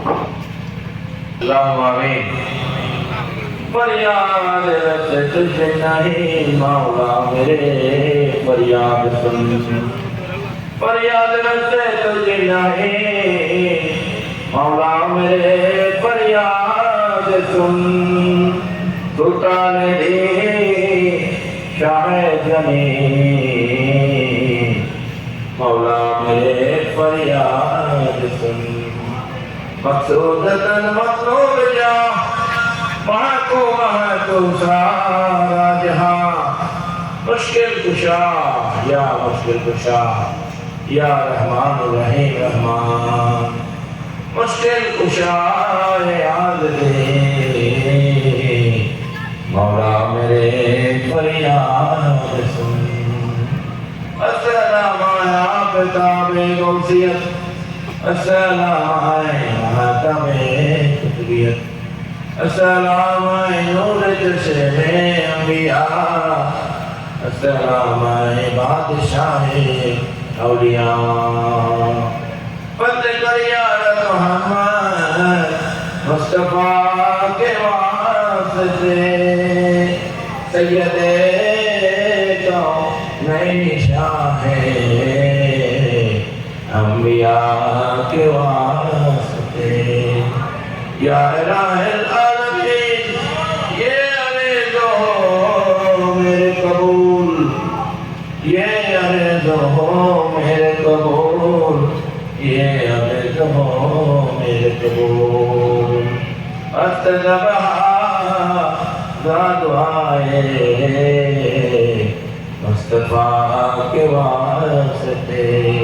اللہم آمین فریاد رس تجھ نہیں مولا میرے فریاد سن فریاد رس تجھ نہیں مولا میرے فریاد سن سلطان دی شاہ جنی مولا میرے فریاد سن مقصودتاً مطلوب جا محکوم سارا جہاں مشکل کشا یا مشکل کشا یا رحمان الرحیم رحمان مشکل کشا یاد دے مولا میرے فریاد سن السلام علیہ کتاب غوثیت السلام علیہ ماتم قطبیت السلام علیہ نور جسم انبیاء السلام علیہ بادشاہ اولیاء فتح کر یا محمد مصطفیٰ کے واسطے سید کونین شاہ انبیاء کے واسطے یا الہ العالمین یہ عرض ہو میرے قبول یہ عرض ہو میرے قبول یہ عرض ہو میرے قبول استجابہ دعائے مصطفیٰ کے واسطے